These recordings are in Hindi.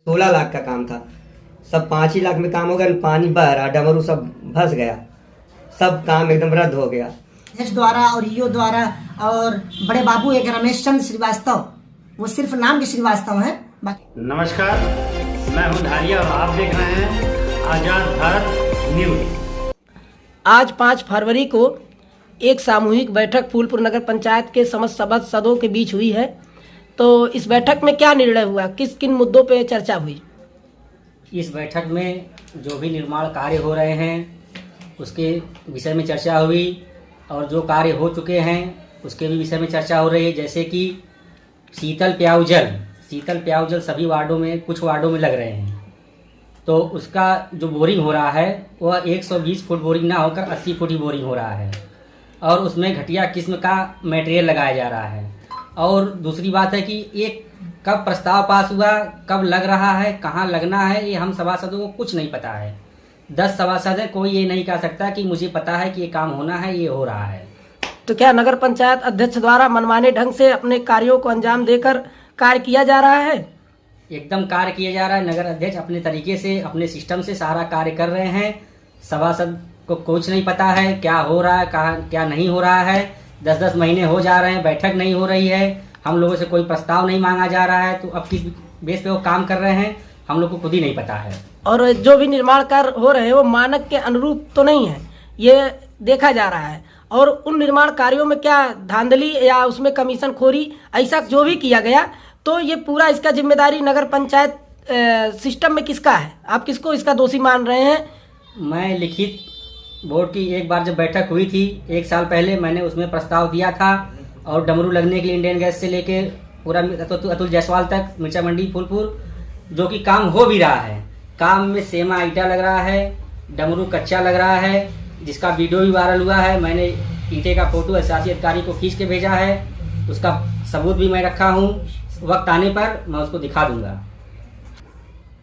16 लाख का काम था, सब 5 ही लाख में काम हो गया। पानी बह रहा, डमरू सब भस गया, सब काम एकदम रद्द हो गया। एच द्वारा और ईओ द्वारा और बड़े बाबू एक रमेश चंद्र श्रीवास्तव, वो सिर्फ नाम के श्रीवास्तव हैं। नमस्कार, मैं हूं धारिया और आप देख रहे हैं आजाद भारत न्यूज। आज 5 फरवरी को एक सामूहिक बैठक फूलपुर नगर पंचायत के समस्त सदस्यों के बीच हुई है। तो इस बैठक में क्या निर्णय हुआ, किस किन मुद्दों पे चर्चा हुई? इस बैठक में जो भी निर्माण कार्य हो रहे हैं उसके विषय में चर्चा हुई और जो कार्य हो चुके हैं उसके भी विषय में चर्चा हो रही है। जैसे कि शीतल प्याऊ जल सभी वार्डों में, कुछ वार्डों में लग रहे हैं, तो उसका जो बोरिंग हो रहा है वह 120 फुट बोरिंग ना होकर 80 फुट ही बोरिंग हो रहा है और उसमें घटिया किस्म का मटेरियल लगाया जा रहा है। और दूसरी बात है कि एक कब प्रस्ताव पास हुआ, कब लग रहा है, कहाँ लगना है, ये हम सभासदों को कुछ नहीं पता है। 10 सभासद हैं, कोई ये नहीं कह सकता कि मुझे पता है कि ये काम होना है, ये हो रहा है। तो क्या नगर पंचायत अध्यक्ष द्वारा मनमाने ढंग से अपने कार्यों को अंजाम देकर कार्य किया जा रहा है? एकदम कार्य किया जा रहा है। नगर अध्यक्ष अपने तरीके से, अपने सिस्टम से सारा कार्य कर रहे हैं। सभासद को कुछ नहीं पता है क्या हो रहा है, कहाँ क्या नहीं हो रहा है। 10-10 महीने हो जा रहे हैं, बैठक नहीं हो रही है, हम लोगों से कोई प्रस्ताव नहीं मांगा जा रहा है। तो अब किस बेस पे वो काम कर रहे हैं हम लोग को खुद ही नहीं पता है। और जो भी निर्माण कार्य हो रहे हैं वो मानक के अनुरूप तो नहीं है, ये देखा जा रहा है। और उन निर्माण कार्यों में क्या धांधली या उसमें कमीशन खोरी ऐसा जो भी किया गया, तो ये पूरा इसका जिम्मेदारी नगर पंचायत सिस्टम में किसका है? आप किसको इसका दोषी मान रहे हैं? मैं लिखित बोर्ड की एक बार जब बैठक हुई थी 1 साल पहले, मैंने उसमें प्रस्ताव दिया था और डमरू लगने के लिए इंडियन गैस से लेके पूरा अतुल जायसवाल तक मिर्चा मंडी फूलपुर, जो कि काम हो भी रहा है। काम में सेमा ईटा लग रहा है, डमरू कच्चा लग रहा है, जिसका वीडियो भी वायरल हुआ है। मैंने ईटे का फोटो शासी अधिकारी को खींच के भेजा है, उसका सबूत भी मैं रखा हूँ। वक्त आने पर मैं उसको दिखा दूंगा।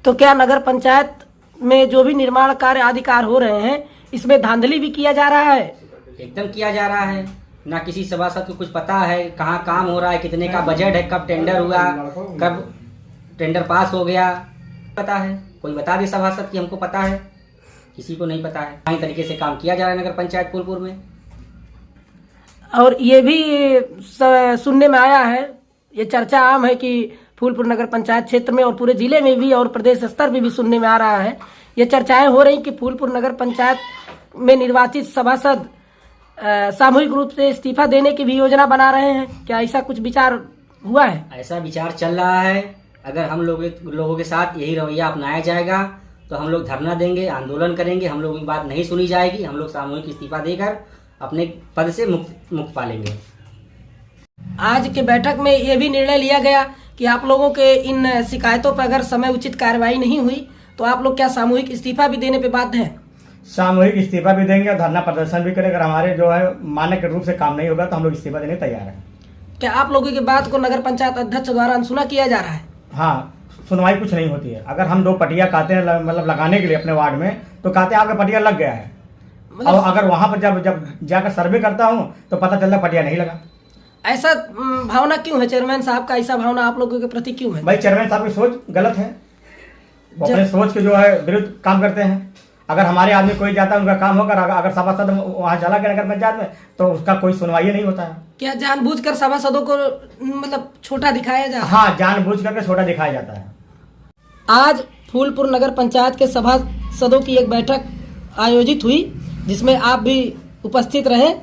तो क्या नगर पंचायत में जो भी निर्माण कार्य आदि कार्य हो रहे हैं इसमें धांधली भी किया जा रहा है? एकदम किया जा रहा है। ना किसी सभासद को कुछ पता है कहाँ काम हो रहा है, कितने का बजट है, कब टेंडर हुआ, कब टेंडर पास हो गया, पता है? कोई बता दे सभासद कि हमको पता है, किसी को नहीं पता है। इस तरीके से काम किया जा रहा है नगर पंचायत फूलपुर में। और ये भी सुनने में आया है, ये चर्चा आम है कि फूलपुर नगर पंचायत क्षेत्र में और पूरे जिले में भी और प्रदेश स्तर पर भी सुनने में आ रहा है, ये चर्चाएं हो रही कि फूलपुर नगर पंचायत में निर्वाचित सभासद सामूहिक रूप से इस्तीफा देने की भी योजना बना रहे हैं। क्या ऐसा कुछ विचार हुआ है? ऐसा विचार चल रहा है। अगर हम लोगों के साथ यही रवैया अपनाया जाएगा तो हम लोग धरना देंगे, आंदोलन करेंगे। हम लोगों की बात नहीं सुनी जाएगी, हम लोग सामूहिक इस्तीफा देकर अपने पद से मुक्त पालेंगे। आज के बैठक में ये भी निर्णय लिया गया कि आप लोगों के इन शिकायतों पर अगर समय उचित कार्रवाई नहीं हुई तो आप लोग क्या सामूहिक इस्तीफा भी देने पे बाध्य हैं? सामूहिक इस्तीफा भी देंगे और धरना प्रदर्शन भी करेंगे। अगर हमारे जो है मानक के रूप से काम नहीं होगा तो हम लोग इस्तीफा देने तैयार हैं। क्या आप लोगों की बात को नगर पंचायत अध्यक्ष द्वारा अनसुना किया जा रहा है? हाँ, सुनवाई कुछ नहीं होती है। अगर हम 2 पटिया कहते हैं मतलब लगाने के लिए अपने वार्ड में, तो कहते हैं आपका पटिया लग गया है। और अगर वहां पर जब जाकर सर्वे करता हूँ तो पता चलता पटिया नहीं लगा। ऐसा भावना क्यों है चेयरमैन साहब का? ऐसा भावना आप लोगों के प्रति क्यों है? भाई चेयरमैन साहब की सोच गलत है, वो अपने सोच के जो है विरुद्ध काम करते हैं। अगर हमारे आदमी कोई जाता है उनका काम होकर अगर सभासद वहाँ चला गया नगर पंचायत में तो उसका कोई सुनवाई नहीं होता है। क्या जानबूझकर सभासदों को मतलब छोटा दिखाया जाता है? हाँ, जानबूझ करके छोटा दिखाया जाता है। आज फूलपुर नगर पंचायत के सभासदों की एक बैठक आयोजित हुई जिसमें आप भी उपस्थित रहे।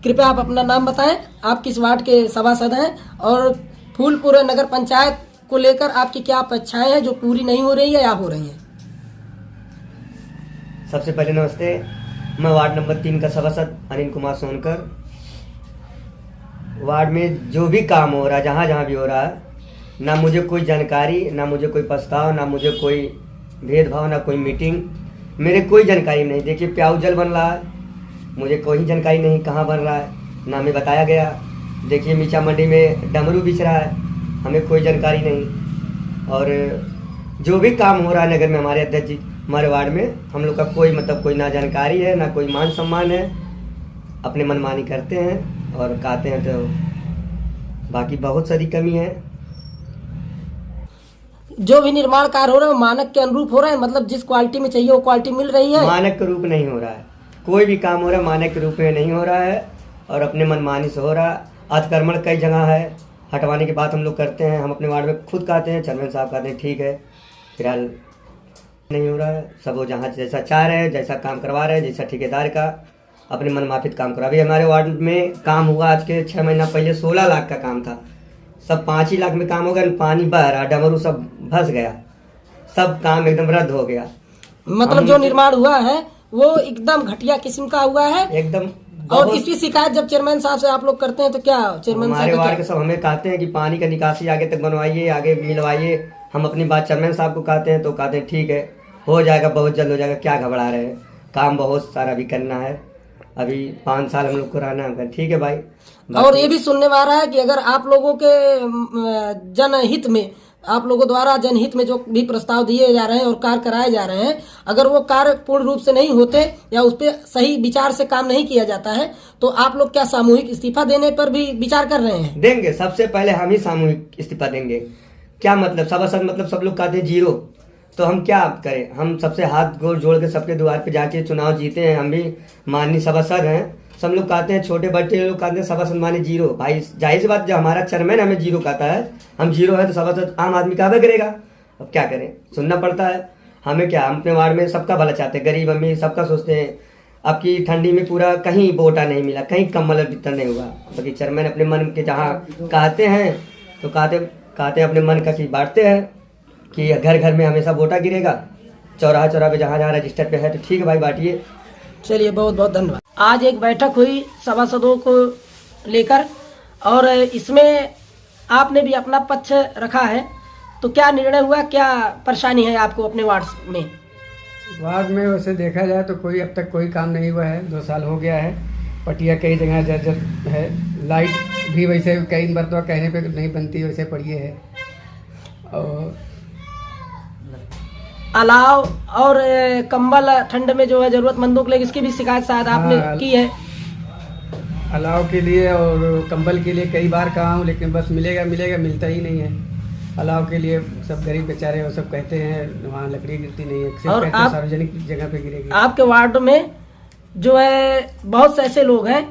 कृपया आप अपना नाम बताएं, आप किस वार्ड के सभासद हैं और फूलपुर नगर पंचायत को लेकर आपकी क्या अपेक्षाएं हैं जो पूरी नहीं हो रही है या हो रही हैं? सबसे पहले नमस्ते, मैं वार्ड नंबर 3 का सभासद अनिल कुमार सोनकर। वार्ड में जो भी काम हो रहा है, जहाँ जहाँ भी हो रहा है, ना मुझे कोई जानकारी, ना मुझे कोई प्रस्ताव, ना मुझे कोई भेदभाव, ना कोई मीटिंग, मेरे कोई जानकारी नहीं। देखिए प्याऊ जल बन रहा है, मुझे कोई जानकारी नहीं कहाँ बन रहा है, ना हमें बताया गया। देखिए मिर्चा मंडी में डमरू बिछ रहा है, हमें कोई जानकारी नहीं। और जो भी काम हो रहा है नगर में हमारे अध्यक्ष जी, हमारे वार्ड में, हम लोग का कोई ना जानकारी है, ना कोई मान सम्मान है। अपने मनमानी करते हैं और कहते हैं, तो बाकी बहुत सारी कमी है। जो भी निर्माण कार्य हो रहा है वो मानक के अनुरूप हो रहा है, मतलब जिस क्वालिटी में चाहिए वो क्वालिटी मिल रही है। मानक के रूप नहीं हो रहा है, कोई भी काम हो रहा है मानक के रूप में नहीं हो रहा है और अपने मनमानी से हो रहा है। अतिक्रमण कई जगह है, हटवाने की बात हम लोग करते हैं, हम अपने वार्ड में खुद कहते हैं, चेयरमैन साहब कहते हैं ठीक है, फिलहाल नहीं हो रहा है। सब वो जहाँ जैसा चाह रहे हैं, जैसा काम करवा रहे हैं, जैसा ठेकेदार का अपने मनमाफिक काम करा। अभी हमारे वार्ड में काम हुआ आज के 6 महीना पहले 16 लाख का काम था, सब 5 ही लाख में काम हो गया। पानी बह रहा, डमरू सब फंस गया, सब काम एकदम रद्द हो गया। मतलब जो निर्माण हुआ है वो एकदम घटिया किस्म का हुआ है एकदम। और इसकी शिकायत जब चेयरमैन साहब से आप लोग करते हैं तो क्या चेयरमैन हमारे साहब वार्ड के सब हमें कहते हैं कि पानी का निकासी आगे तक बनवाइए, आगे मिलवाइए। हम अपनी बात चेयरमैन साहब को कहते हैं तो कहते हैं ठीक है, हो जाएगा, बहुत जल्द हो जाएगा, क्या घबरा रहे हैं, काम बहुत सारा भी करना है, अभी 5 साल हम लोग को रहना है। ठीक है भाई। और ये भी सुनने में आ रहा है कि अगर आप लोगों के जनहित में, आप लोगों द्वारा जनहित में जो भी प्रस्ताव दिए जा रहे हैं और कार्य कराए जा रहे हैं, अगर वो कार्य पूर्ण रूप से नहीं होते या उस पर सही विचार से काम नहीं किया जाता है तो आप लोग क्या सामूहिक इस्तीफा देने पर भी विचार कर रहे हैं? देंगे, सबसे पहले हम ही सामूहिक इस्तीफा देंगे। क्या मतलब सभासद, मतलब सब लोग कहते हैं 0, तो हम क्या करें? हम सबसे हाथ गोड़ जोड़ के सबके द्वार पे जाके चुनाव जीते हैं, हम भी माननीय सभासद हैं। सब लोग कहते हैं, छोटे बच्चे लोग कहते हैं सभासद माने 0। भाई जाहिर सी बात, जब हमारा चेयरमैन हमें 0 कहता है, हम 0 है तो सभासद आम आदमी कहवे करेगा। अब क्या करें, सुनना पड़ता है हमें। क्या, हम अपने वार्ड में सबका भला चाहते हैं, गरीब अमीर सबका सोचते हैं। अब की ठंडी में पूरा कहीं बोटा नहीं मिला, कहीं कम्बल वितरण नहीं हुआ, बाकी चेयरमैन अपने मन के जहाँ कहते हैं तो कहते अपने मन का चीज बांटते हैं कि घर घर में हमेशा वोटा गिरेगा, चौराहा पे जहाँ जहाँ रजिस्टर पे है तो ठीक है भाई बांटिए। चलिए, बहुत बहुत धन्यवाद। आज एक बैठक हुई सभासदों को लेकर और इसमें आपने भी अपना पक्ष रखा है, तो क्या निर्णय हुआ, क्या परेशानी है आपको अपने वार्ड में? वार्ड में वैसे देखा जाए तो कोई अब तक कोई काम नहीं हुआ है, 2 साल हो गया है। पटिया कई जगह जर्जर है, लाइट भी वैसे कई मरतबा कहने पे नहीं बनती, वैसे पड़ी है। और अलाव और कंबल ठंड में जो है जरूरतमंदों के लिए, इसकी भी शिकायत शायद आपने की है। अलाव के लिए और कंबल के लिए कई बार कहा हूँ, लेकिन बस मिलेगा मिलता ही नहीं है। अलाव के लिए सब गरीब बेचारे वो सब कहते हैं वहाँ लकड़ी गिरती नहीं है, सिर्फ और कहते हैं सार्वजनिक जगह पे गिरेगी। आपके वार्ड में जो है बहुत से ऐसे लोग हैं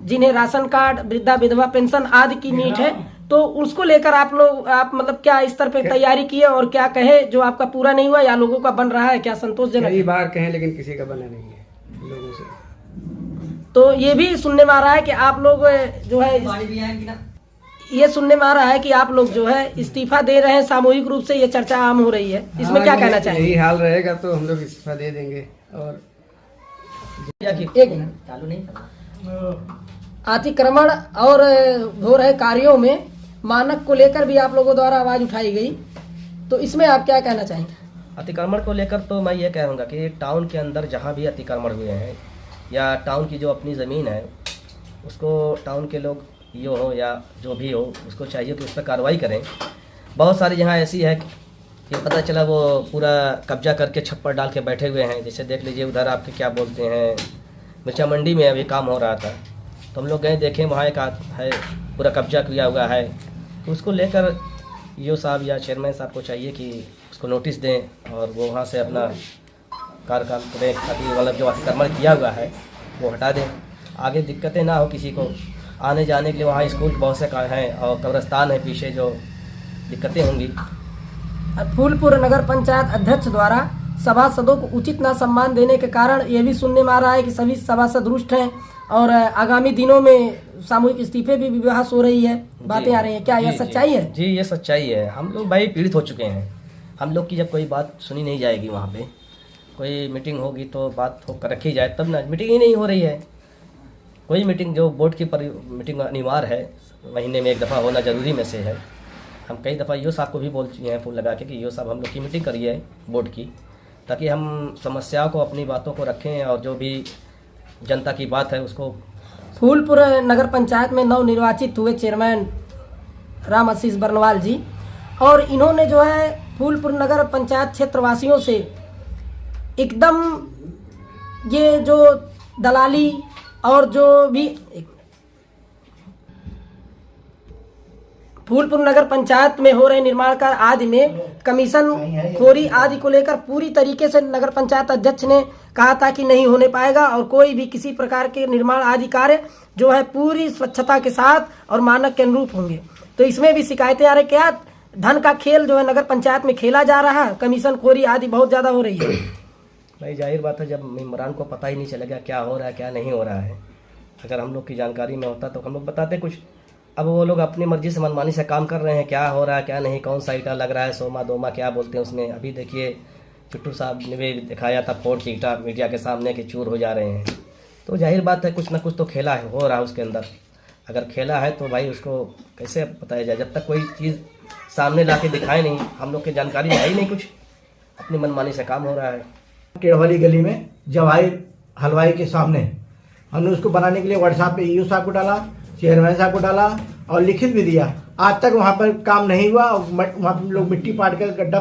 जिन्हें राशन कार्ड, वृद्धा विधवा पेंशन आदि की नीड है, तो उसको लेकर आप मतलब क्या स्तर पे तैयारी किए और क्या कहे जो आपका पूरा नहीं हुआ या लोगों का बन रहा है, क्या संतोषजनक? कई बार कहें लेकिन किसी का बना नहीं है लोगों से। तो ये भी सुनने में आ रहा है कि आप लोग जो है, ये सुनने में आ रहा है कि आप लोग जो है इस्तीफा दे रहे हैं सामूहिक रूप से, ये चर्चा आम हो रही है, इसमें क्या कहना चाहिए? यही हाल रहेगा तो हम लोग इस्तीफा दे देंगे। और एक मिनट, चालू नहीं, अतिक्रमण और हो रहे कार्यों में मानक को लेकर भी आप लोगों द्वारा आवाज उठाई गई, तो इसमें आप क्या कहना चाहेंगे? अतिक्रमण को लेकर तो मैं ये कहूँगा कि टाउन के अंदर जहाँ भी अतिक्रमण हुए हैं या टाउन की जो अपनी ज़मीन है उसको टाउन के लोग यो हो या जो भी हो उसको चाहिए कि उस पर कार्रवाई करें। बहुत सारी जहाँ ऐसी है कि पता चला वो पूरा कब्जा करके छप्पर डाल के बैठे हुए हैं। जैसे देख लीजिए उधर आपके क्या बोलते हैं, मिर्चा मंडी में अभी काम हो रहा था तो हम लोग गए देखें, वहाँ एक है पूरा कब्जा किया हुआ है। तो उसको लेकर ईओ साहब या चेयरमैन साहब को चाहिए कि उसको नोटिस दें और वो वहाँ से अपना कार्यकाल करें ताकि मतलब जो अतिक्रमण किया हुआ है वो हटा दें, आगे दिक्कतें ना हो किसी को आने जाने के लिए। वहाँ स्कूल बहुत से हैं और कब्रस्तान है पीछे, जो दिक्कतें होंगी। फूलपुर नगर पंचायत अध्यक्ष द्वारा सभासदों को उचित ना सम्मान देने के कारण ये भी सुनने में आ रहा है कि सभी सभासद रुष्ट हैं और आगामी दिनों में सामूहिक इस्तीफे भी बहस हो रही है, बातें आ रही हैं, क्या यह सच्चाई है? जी ये सच्चाई है। हम लोग भाई पीड़ित हो चुके हैं। हम लोग की जब कोई बात सुनी नहीं जाएगी, वहाँ पे कोई मीटिंग होगी तो बात होकर रखी जाए, तब ना मीटिंग ही नहीं हो रही है। कोई मीटिंग जो बोर्ड की मीटिंग अनिवार्य है, महीने में 1 दफ़ा होना ज़रूरी में से है। हम कई दफ़ा ईओ साहब को भी बोल चुके हैं फ़ोन लगा के कि ईओ साहब हम लोग की मीटिंग करिए बोर्ड की, ताकि हम समस्याओं को, अपनी बातों को रखें और जो भी जनता की बात है उसको। फूलपुर नगर पंचायत में नवनिर्वाचित हुए चेयरमैन राम आशीष बर्नवाल जी, और इन्होंने जो है फूलपुर नगर पंचायत क्षेत्रवासियों से एकदम ये जो दलाली और जो भी फूलपुर नगर पंचायत में हो रहे निर्माण कार्य आदि में कमीशन खोरी आदि को लेकर पूरी तरीके से नगर पंचायत अध्यक्ष ने कहा था कि नहीं होने पाएगा और कोई भी किसी प्रकार के निर्माण आदि कार्य जो है पूरी स्वच्छता के साथ और मानक के अनुरूप होंगे। तो इसमें भी शिकायतें आ रही, क्या धन का खेल जो है नगर पंचायत में खेला जा रहा है, कमीशन खोरी आदि बहुत ज़्यादा हो रही है। भाई जाहिर बात है, जब मेम्बरान को पता ही नहीं चलेगा क्या हो रहा है क्या नहीं हो रहा है, अगर हम लोग की जानकारी में होता तो हम लोग बताते कुछ। अब वो लोग अपनी मर्जी से मनमानी से काम कर रहे हैं, क्या हो रहा है क्या नहीं, कौन सा ईटा लग रहा है, सोमा दोमा क्या बोलते हैं उसमें। अभी देखिए चिट्टू साहब ने भी दिखाया था फोड़ के ईटा मीडिया के सामने कि चूर हो जा रहे हैं। तो जाहिर बात है कुछ ना कुछ तो खेला है, हो रहा है उसके अंदर। अगर खेला है तो भाई उसको कैसे बताया जाए, जब तक कोई चीज़ सामने ला के दिखाए नहीं, हम लोग की जानकारी में है ही नहीं कुछ, अपनी मनमानी से काम हो रहा है। टेढ़वाली गली में जवाहिर हलवाई के सामने हमने उसको बनाने के लिए व्हाट्सएप पे ईओ साहब को डाला, चेयरमैन साहब को डाला और लिखित भी दिया। आज तक वहाँ पर काम नहीं हुआ। वहाँ पर लोग मिट्टी पाट कर गड्ढा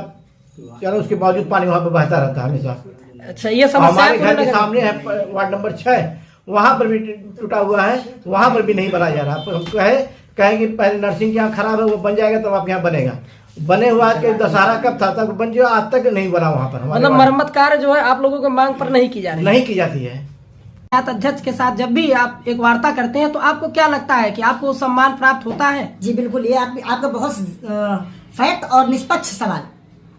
चलो, उसके बावजूद पानी वहाँ पर बहता रहता है हमेशा। अच्छा, ये समस्या हमारे घर के सामने है वार्ड नंबर 6, वहाँ पर भी टूटा हुआ है, वहाँ पर भी नहीं बनाया जा रहा। हम कहेंगे पहले नर्सिंग यहाँ खराब है, वो बन जाएगा तब आप यहाँ बनेगा। बने हुआ के दशहरा कब था तब बन जाए, आज तक नहीं बना वहाँ पर। मतलब मरम्मत कार्य जो है आप लोगों के मांग पर नहीं की जा रही, नहीं की जाती है। अध्यक्ष के साथ जब भी आप एक वार्ता करते हैं तो आपको क्या लगता है कि आपको सम्मान प्राप्त होता है? जी बिल्कुल, ये आपका बहुत फैक्ट और निष्पक्ष सवाल,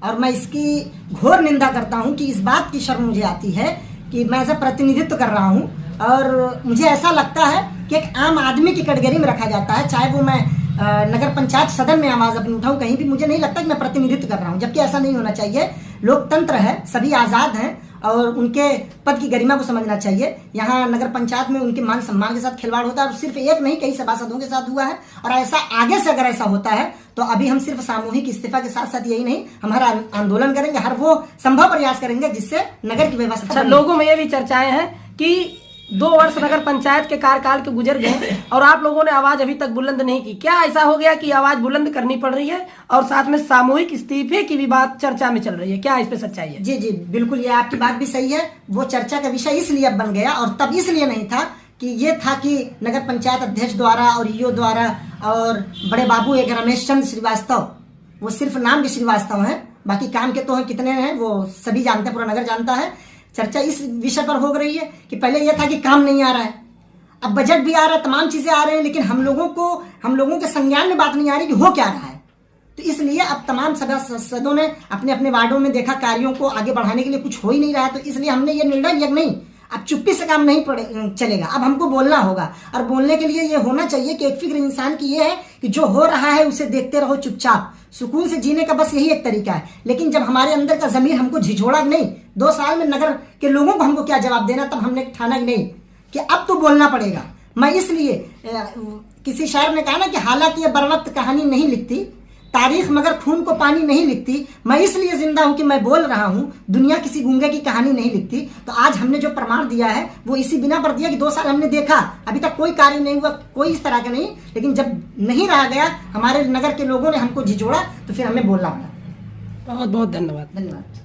और मैं इसकी घोर निंदा करता हूं कि इस बात की शर्म मुझे आती है कि मैं ऐसा प्रतिनिधित्व कर रहा हूं और मुझे ऐसा लगता है कि एक आम आदमी की कैटेगरी में रखा जाता है, चाहे वो मैं नगर पंचायत सदन में आवाज अपनी उठाऊं, कहीं भी मुझे नहीं लगता कि मैं प्रतिनिधित्व कर रहा हूं, जबकि ऐसा नहीं होना चाहिए। लोकतंत्र है, सभी आजाद हैं और उनके पद की गरिमा को समझना चाहिए। यहाँ नगर पंचायत में उनके मान सम्मान के साथ खिलवाड़ होता है और सिर्फ एक नहीं कई सभासदों के साथ हुआ है। और ऐसा आगे से अगर ऐसा होता है तो अभी हम सिर्फ सामूहिक इस्तीफा के साथ साथ यही नहीं, हमारा आंदोलन करेंगे, हर वो संभव प्रयास करेंगे जिससे नगर की व्यवस्था। अच्छा, लोगों में ये भी चर्चाएं हैं कि 2 वर्ष नगर पंचायत के कार्यकाल के गुजर गए और आप लोगों ने आवाज अभी तक बुलंद नहीं की। क्या ऐसा हो गया कि आवाज बुलंद करनी पड़ रही है और साथ में सामूहिक इस्तीफे की भी बात चर्चा में चल रही है, क्या इस पे सच्चाई है? जी जी बिल्कुल, ये आपकी बात भी सही है। वो चर्चा का विषय इसलिए अब बन गया और तब इसलिए नहीं था कि ये था कि नगर पंचायत अध्यक्ष द्वारा और ईओ द्वारा और बड़े बाबू एक रमेश चंद्र श्रीवास्तव, वो सिर्फ नाम के श्रीवास्तव हैं, बाकी काम के तो हैं कितने हैं वो सभी जानते हैं, पूरा नगर जानता है। चर्चा इस विषय पर हो रही है कि पहले यह था कि काम नहीं आ रहा है, अब बजट भी आ रहा है, तमाम चीजें आ रही हैं, लेकिन हम लोगों के संज्ञान में बात नहीं आ रही कि हो क्या रहा है। तो इसलिए अब तमाम सदस्यों ने अपने अपने वार्डों में देखा कार्यों को आगे बढ़ाने के लिए कुछ हो ही नहीं रहा है, तो इसलिए हमने ये निर्णय लिया नहीं, अब चुप्पी से काम नहीं चलेगा, अब हमको बोलना होगा। और बोलने के लिए ये होना चाहिए कि एक फिक्र इंसान की ये है कि जो हो रहा है उसे देखते रहो चुपचाप, सुकून से जीने का बस यही एक तरीका है। लेकिन जब हमारे अंदर का जमीर हमको झिझोड़ा नहीं, 2 साल में नगर के लोगों को हमको क्या जवाब देना, तब हमने ठाना कि नहीं कि अब तो बोलना पड़ेगा। मैं इसलिए किसी शायर ने कहा ना कि हालांकि ये बर वक्त कहानी नहीं लिखती तारीख मगर खून को पानी नहीं लिखती, मैं इसलिए जिंदा हूं कि मैं बोल रहा हूं, दुनिया किसी गूंगे की कहानी नहीं लिखती। तो आज हमने जो प्रमाण दिया है वो इसी बिना पर दिया कि 2 साल हमने देखा, अभी तक कोई कार्य नहीं हुआ, कोई इस तरह का नहीं, लेकिन जब नहीं रहा गया, हमारे नगर के लोगों ने हमको झिझोड़ा तो फिर हमें बोलना पड़ा। बहुत बहुत धन्यवाद। धन्यवाद।